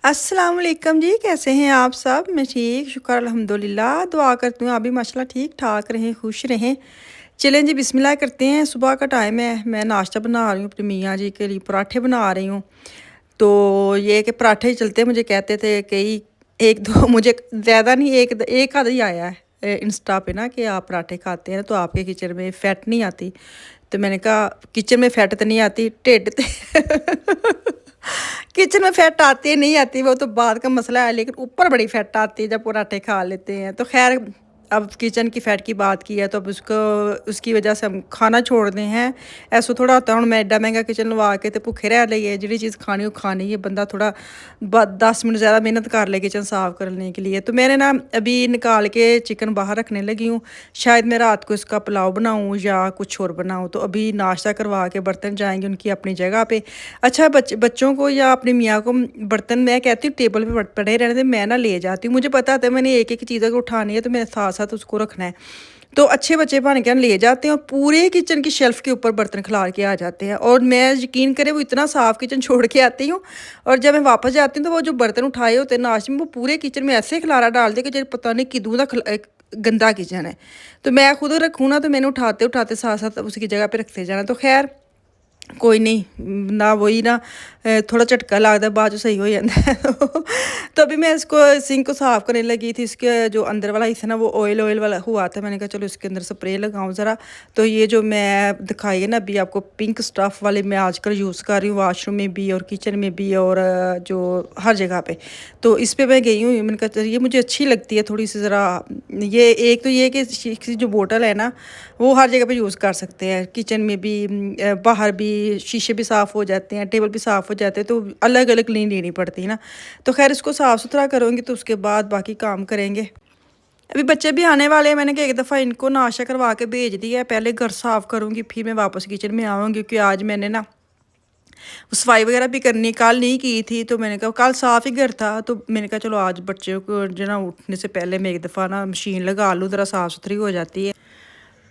अस्सलाम वालेकुम जी, कैसे हैं आप सब? मैं ठीक, शुक्र अल्हम्दुलिल्लाह। दुआ करती हूँ आप भी माशाल्लाह ठीक-ठाक रहें, खुश रहें। चलें जी बिस्मिल्लाह करते हैं। सुबह का टाइम है, मैं नाश्ता बना रही हूँ अपने मियाँ जी के लिए, पराठे बना रही हूँ। तो ये कि पराठे ही चलते मुझे कहते थे कई 1-2 मुझे ज़्यादा नहीं एक आधा ही आया है इंस्टा पे ना कि आप पराठे खाते हैं तो आपके किचन में फैट नहीं आती। तो मैंने कहा किचन में फैट तो नहीं आती, ढिड ते किचन में फैट आती है नहीं आती वो तो बाद का मसला है, लेकिन ऊपर बड़ी फैट आती है जब पराठे खा लेते हैं। तो खैर अब किचन की फैट की बात की है तो अब उसको उसकी वजह से हम खाना छोड़ रहे हैं। ऐसा थोड़ा होता है हुण मैं एड्डा महंगा किचन लवा के तो भुखे रह लईए, जिहड़ी चीज़ खानी वो खानी है। बंदा थोड़ा 10 मिनट ज़्यादा मेहनत कर ले किचन साफ़ करने के लिए। तो मैंने ना अभी निकाल के चिकन बाहर रखने लगी हूँ, शायद मैं रात को इसका पुलाव बनाऊँ या कुछ और बनाऊँ। तो अभी नाश्ता करवा के बर्तन जाएंगे उनकी अपनी जगह पे। अच्छा बच्चों को या अपनी मियाँ को बर्तन मैं कहती हूँ टेबल पे पड़े रहने दें, मैं ना ले जाती हूँ। मुझे पता था मैंने एक-एक चीज़ अगर उठानी है तो मेरे साथ-साथ उसको रखना है। तो अच्छे बच्चे बन के ना ले जाते हैं और पूरे किचन की शेल्फ़ के ऊपर बर्तन खिलार के आ जाते हैं। और मैं यकीन करें वो इतना साफ़ किचन छोड़ के आती हूँ और जब मैं वापस जाती हूँ तो वो जो बर्तन उठाए होते हैं नाश्ते में वो पूरे किचन में ऐसे खलारा डाल दे कि जैसे पता नहीं किदूं दा एक गंदा किचन है। तो मैं खुद रखूँ ना तो मैंने उठाते-उठाते साथ-साथ उसकी जगह पे रखते जाना। तो ख़ैर कोई नहीं ना वही ना थोड़ा झटका लगता है बाद चों सही हो जाता है। तो अभी मैं इसको सिंक को साफ़ करने लगी थी, इसके जो अंदर वाला हिस्सा ना वो ऑयल वाला हुआ था। मैंने कहा चलो इसके अंदर स्प्रे लगाऊं ज़रा। तो ये जो मैं दिखाई है ना अभी आपको पिंक स्टफ़ वाले मैं आजकल यूज़ कर रही हूँ वॉशरूम में भी और किचन में भी और जो हर जगह पे। तो इस पे मैं गई हूँ, मैंने कहा चल ये मुझे अच्छी लगती है थोड़ी सी ज़रा। ये एक तो ये कि इसकी जो बोतल है ना वो हर जगह पे यूज़ कर सकते हैं, किचन में भी बाहर भी शीशे भी साफ़ हो जाते हैं, टेबल भी साफ़ हो जाते हैं, तो अलग-अलग नहीं लेनी पड़ती ना। तो ख़ैर इसको साफ़-सुथरा करूँगी तो उसके बाद बाकी काम करेंगे। अभी बच्चे भी आने वाले हैं, मैंने कहा एक दफ़ा इनको नाश्ता करवा के भेज दिया है, पहले घर साफ़ करूँगी फिर मैं वापस किचन में आऊँगी क्योंकि आज मैंने ना सफाई वगैरह भी करनी कल नहीं की थी। तो मैंने कहा कल साफ़ ही घर था तो मैंने कहा चलो आज बच्चों को जो ना उठने से पहले मैं एक दफ़ा ना मशीन लगा लूँ, ज़रा साफ़-सुथरी हो जाती है।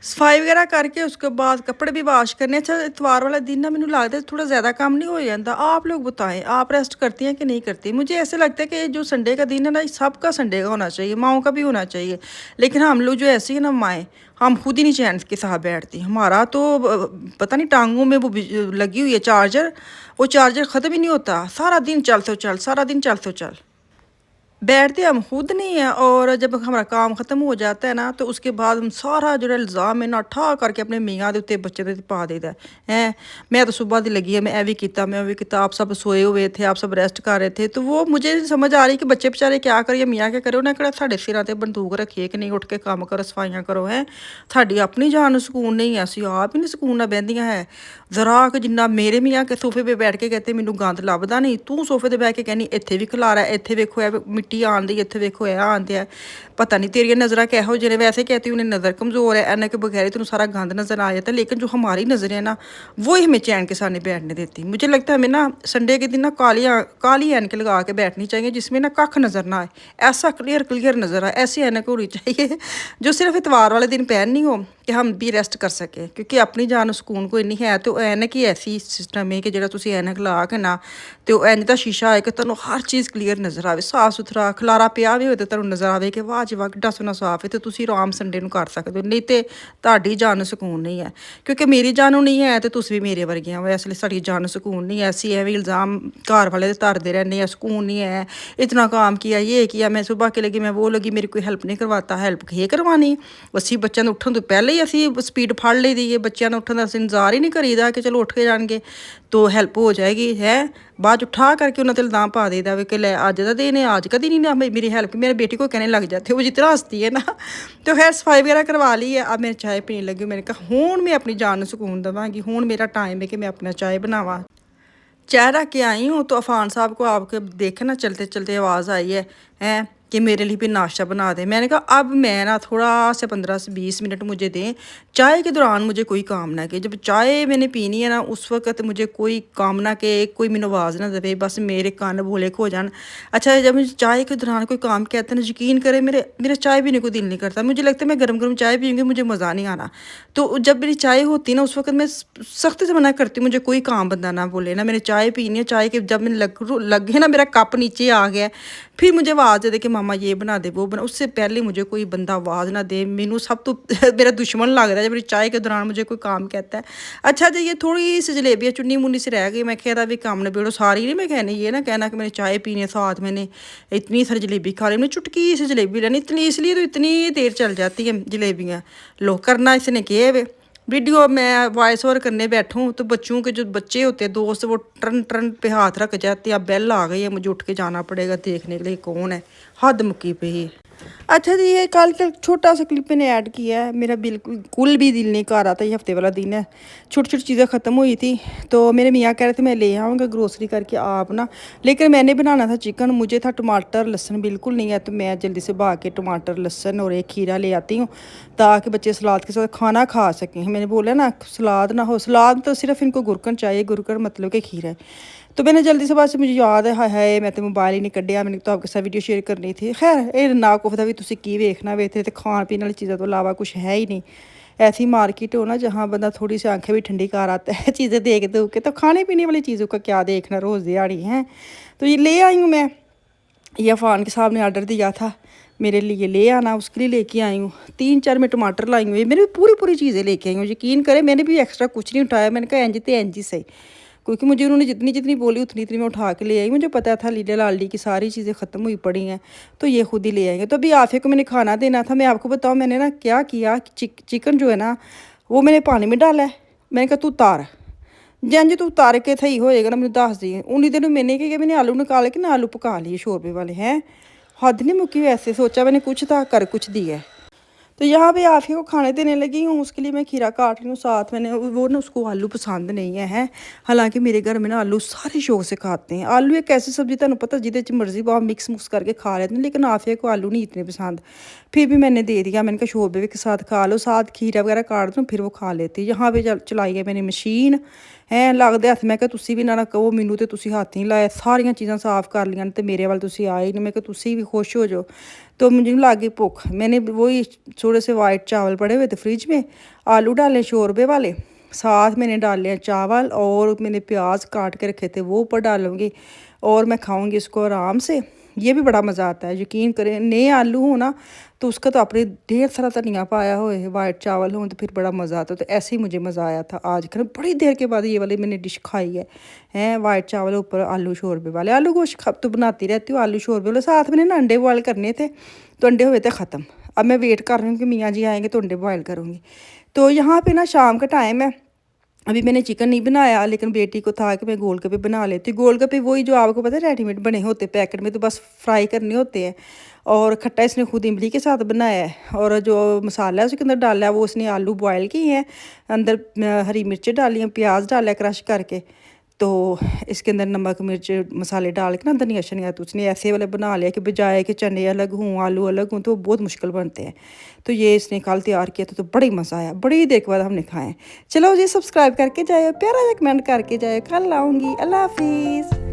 सफाई वगैरह करके उसके बाद कपड़े भी वॉश करने। अच्छा इतवार वाला दिन ना मैंने लगता है थोड़ा ज़्यादा काम नहीं हो जाता। आप लोग बताएं आप रेस्ट करती हैं कि नहीं करती? मुझे ऐसे लगता है कि जो संडे का दिन है ना ये सबका संडे का होना चाहिए, माओं का भी होना चाहिए। लेकिन हम लोग जो ऐसी है ना माएँ, हम खुद ही नहीं चैन के साथ बैठती। हमारा तो पता नहीं टांगों में वो लगी हुई है चार्जर, वो चार्जर ख़त्म ही नहीं होता। सारा दिन चल तो चल, सारा दिन चल तो चल। बैठते हम खुद नहीं हैं और जब हमारा काम ख़त्म हो जाता है ना तो उसके बाद हम सारा जो इल्ज़ाम है ना ठा करके अपने मियाँ दे उत्ते बच्चे दे पा देता है। मैं तो सुबह दी लगी है, मैं ये भी किया मैं भी किया, आप सब सोए हुए थे, आप सब रेस्ट कर रहे थे। तो वो मुझे नहीं समझ आ रही कि बच्चे बेचारे क्या करिए मियाँ क्या करे, उन्हें किहड़ा साढ़े सिरां ते बंदूक रखी है कि नहीं उठ के काम करो सफाइयां करो है। साड़ी अपनी जान ਨੂੰ ਸਕੂਨ नहीं है, ਅਸੀਂ आप ही नहीं ਸਕੂਨ ਨਾਲ ਬਹਿੰਦੀਆਂ ਹੈ। ਜ਼ਰਾ ਕਿ ਜਿੰਨਾ ਮੇਰੇ ਮੀਆਂ ਕੇ ਸੋਫੇ 'ਤੇ ਬੈਠ ਕੇ ਕਹਤੇ ਮੈਨੂੰ ਗੰਦ ਲੱਭਦਾ ਨਹੀਂ, ਤੂੰ ਸੋਫੇ 'ਤੇ ਬਹਿ ਕੇ ਕਹਿੰਦੀ ਇੱਥੇ ਵੀ ਖਲਾਰਾ, ਇੱਥੇ ਵੇਖੋ ਇਹ ਮਿੱਟੀ ਆਉਂਦੀ, ਇੱਥੇ ਵੇਖੋ ਇਹ ਆਉਂਦੇ ਆ। पता नहीं तेरिया नज़र किहो जिन्हें वैसे कहती हूँ उन्हें नज़र कमज़ोर है, एना के बगैर ही तेन सारा गंद नज़र आ जाता है। लेकिन जो हमारी नज़रें है ना वो ही हमें चैन के सामने बैठने देती। मुझे लगता है हमें ना संडे के दिन ना काली ऐनक लगा के बैठनी चाहिए जिसमें ना कख नज़र ना आए, ऐसा क्लियर नज़र आए, ऐसी ऐनक होनी चाहिए जो सिर्फ इतवार वाले दिन पहननी हो कि हम भी रेस्ट कर सकें। क्योंकि अपनी जान सुकून कोई नहीं है। तो ऐनक ही ऐसी सिस्टम है कि जो तुम ऐनक ला के ना तो इंज का शीशा है कि तुम हर चीज़ क्लीयर नज़र आए, साफ सुथरा खलारा पिया भी हो तो तुम नज़र आए कि वाह जी वाह किड्डा सोहना साफ है। तो तुम आराम संडे ਨੂੰ कर सकते हो, नहीं तो ਤੁਹਾਡੀ जान ਨੂੰ ਸਕੂਨ नहीं है। क्योंकि मेरी जान ਨੂੰ नहीं है तो तुम भी मेरे वर्गियां हो, इसलिए साड़ी जान ਨੂੰ ਸਕੂਨ नहीं है। ऐसी एवं इल्ज़ाम घर वाले धरते रहने हैं, सुकून नहीं है, इतना काम किया ये किया, मैं सुबह के लगी मैं वो लगी, मेरी कोई हेल्प नहीं करवाता। हेल्प ये करवानी ਅਸੀਂ ਬੱਚਿਆਂ ਨੂੰ ਉੱਠਣ ਤੋਂ ਪਹਿਲੇ ਹੀ ਅਸੀਂ स्पीड ਫੜ ਲਈ ਦੀ ਹੈ, ਬੱਚਿਆਂ ਨੂੰ ਉੱਠਣ ਦਾ ਅਸੀਂ ਇੰਤਜ਼ਾਰ ਹੀ ਨਹੀਂ ਕਰੀਦਾ ਕਿ ਚਲੋ ਉੱਠ ਕੇ ਜਾਣਗੇ तो हेल्प हो जाएगी है। बाद उठा करके उन्होंने इल्ज़ाम पा देता है कि ले अज का दिन है, आज कभी नहीं ना मेरी हेल्प, मेरी बेटी को कहने लग जाते वो जितना हंसती है ना। तो खैर सफाई वगैरह करवा ली है, अब मैं चाय पीने लगी। मैंने कहा हूँ मैं अपनी जान को सुकून देवांगी, हूँ मेरा टाइम है कि मैं अपना चाय बनावा। चाय रख के आई हूँ तो अफान साहब को आपके देखे ना चलते चलते आवाज़ आई है। कि मेरे लिए भी नाश्ता बना दें। मैंने कहा अब मैं ना थोड़ा से 15 से 20 मिनट मुझे दें, चाय के दौरान मुझे कोई काम ना कि जब चाय मैंने पीनी है ना उस वक़्त मुझे कोई काम ना कि कोई मैनू आवाज़ ना देवे, बस मेरे कान बोले खो जान। अच्छा जब मुझे चाय के दौरान कोई काम कहते हैं ना, यकीन करें मेरा चाय पीने को दिल नहीं करता। मुझे लगता है मैं गरम-गरम चाय पीऊँगी मुझे मज़ा नहीं आना। तो जब मेरी चाय होती है ना उस वक़्त मैं सख्ती से मना करती हूँ, मुझे कोई काम बंदा ना बोले ना, मैंने चाय पीनी है। चाय के जब मैं लग गई ना मेरा कप नीचे आ गया, फिर मुझे आवाज़ दे दे कि मामा ये बना दे वो बना, उससे पहले मुझे कोई बंदा आवाज़ ना दे। मैनू सब तो मेरा दुश्मन लगता है जब मेरी चाय के दौरान मुझे कोई काम कहता है। अच्छा जी ये थोड़ी सी जलेबियाँ चुन्नी मुन्नी से रह गई, मैं कहता भी काम निबेड़ो सारी नहीं, मैं कहने ये ना कहना कि मैंने चाय पीनी है साथ मैंने इतनी सारी जलेबी खा ली। मैंने चुटकी से जलेबी लेनी, इतनी इसलिए तो इतनी देर चल जाती है जलेबियाँ। लो करना इसने किए वे वीडियो मैं वॉइस ओवर करने बैठूँ तो बच्चों के जो बच्चे होते हैं दोस्त वो टर्न टर्न पे हाथ रख जाते हैं। अब बेल आ गई है, मुझे उठ के जाना पड़ेगा देखने के लिए कौन है, हद मुक्की पे ही। अच्छा जी ये कल का छोटा सा क्लिप मैंने ऐड किया है, मेरा बिल्कुल भी दिल नहीं कर रहा था, ये हफ्ते वाला दिन है, छोटी छोटी चीज़ें ख़त्म हुई थी तो मेरे मियाँ कह रहे थे मैं ले आऊँगा ग्रोसरी करके आप ना, लेकिन मैंने बनाना था चिकन, मुझे था टमाटर लहसुन बिल्कुल नहीं है, तो मैं जल्दी से भाग के टमाटर लहसुन और एक खीरा ले आती हूँ ताकि बच्चे सलाद के साथ खाना खा सकें। मैंने बोला ना सलाद ना हो, सलाद तो सिर्फ इनको गुरकन चाहिए, गुरकन मतलब कि खीरा है। तो मैंने जल्दी से बस मुझे याद है, हाय हाय मैं तो मोबाइल ही नहीं कढ़िया, मैंने तो आपके साथ वीडियो शेयर करनी थी। खैर ये ना कुफदा भी तुसी की वेखना वे इत्थे ते खान पीने वाली चीज़ों तो अलावा कुछ है ही नहीं। ऐसी मार्केट हो ना जहाँ बंदा थोड़ी सी आंखें भी ठंडी कर आता है चीज़ें देख के, तो खाने पीने वाली चीज़ों का क्या देखना रोज़ दिहाड़ी है। तो ये ले आई हूँ मैं, ये अफ़ान के साहब ने आर्डर दिया था मेरे लिए ले आना, उसके लिए लेके आई हूँ। 3-4 मैं टमाटर लाई हुई, मैंने भी पूरी चीज़ें लेके आई हूँ, यकीन करें मैंने भी एक्स्ट्रा कुछ नहीं उठाया। मैंने कहा इंज तो इंज ही सही, क्योंकि मुझे उन्होंने जितनी जितनी बोली उतनी उतनी मैं उठा के ले आई। मुझे पता था लीडर लालडी की सारी चीज़ें ख़त्म हुई पड़ी हैं तो ये खुद ही ले आएंगे। तो अभी आफिया को मैंने खाना देना था, मैं आपको बताऊँ मैंने ना क्या किया, चिकन जो है ना वो मैंने पानी में डाला है। मैंने कहा तू उतार, जंज तू उतार के सही होएगा ना मैंने दस दी। उन्हीं दिन मैंने क्या किया, मैंने आलू निकाले कि ना आलू पका लिए शोरबे वाले हैं, हद नहीं मुक्की। वैसे सोचा मैंने कुछ था कर कुछ दिया है। तो यहाँ पे आफिया को खाने देने लगी हूँ, उसके लिए मैं खीरा काट रही हूँ साथ मैंने, वो ना उसको आलू पसंद नहीं है। हालांकि मेरे घर में ना आलू सारे शौक से खाते हैं। आलू एक ऐसी सब्जी तुहानू पता जिदे मर्जी आप मिक्स मुक्स करके खा लेते हैं, लेकिन आफिया को आलू नहीं इतने पसंद। फिर भी मैंने दे दिया, मैंने कहा शोरबे के साथ खा लो, साथ खीरा वगैरह काट दूँ फिर वो खा लेती। यहाँ पे चलाई है मैंने मशीन है लगते हथ, मैं तुसी भी ना कहो मैनू तो तुसी हथ नहीं लाया, सारिया चीज़ां साफ़ कर लिया तो मेरे वाल तुसी आए नहीं। मैं तुसी भी खुश हो जाओ। तो मुझे लग गई भुख, मैंने वही थोड़े से वाइट चावल पड़े हुए थे फ्रिज में, आलू डाले शोरबे वाले, साथ मैंने डाले चावल और मैंने प्याज काट के रखे थे वो ऊपर डालूँगी और मैं खाऊँगी इसको आराम से। ये भी बड़ा मज़ा आता है, यकीन करें नए आलू हो ना तो उसका तो अपने ढेर सारा धनिया पाया हुए वाइट चावल हो तो फिर बड़ा मज़ा आता है। तो ऐसे ही मुझे मज़ा आया था आज, कर बड़ी देर के बाद ये वाली मैंने डिश खाई है हैं वाइट चावल ऊपर आलू शोरबे वाले। आलू गोश्त तो बनाती रहती हूँ, आलू शोरबे वाले साथ मैंने ना अंडे बॉयल करने थे तो अंडे हुए थे ख़त्म। अब मैं वेट कर रही हूँ कि मियाँ जी आएंगे तो अंडे बॉयल करूँगी। तो यहाँ पे ना शाम का टाइम है, अभी मैंने चिकन नहीं बनाया लेकिन बेटी को था कि मैं गोलगप्पे बना लेती। गोलगप्पे वही जो आपको पता है रेडीमेड बने होते पैकेट में, तो बस फ्राई करने होते हैं। और खट्टा इसने खुद इमली के साथ बनाया है और जो मसाला है उसके अंदर डाला है वो उसने आलू बॉयल किए हैं, अंदर हरी मिर्चें डाली हैं, प्याज डाला है क्रश करके, तो इसके अंदर नमक मिर्च मसाले डाल के ना धनिया शनिया तो उसने ऐसे वाले बना लिया कि बजाय कि चने अलग हों आलू अलग हों तो वो बहुत मुश्किल बनते हैं। तो ये इसने कल तैयार किया तो बड़ी मज़ा आया, बड़ी देर के बाद हमने खाए। चलो जी सब्सक्राइब करके जाए, प्यारा कमेंट करके जाए, कल आऊँगी। अल्लाह हाफिज़।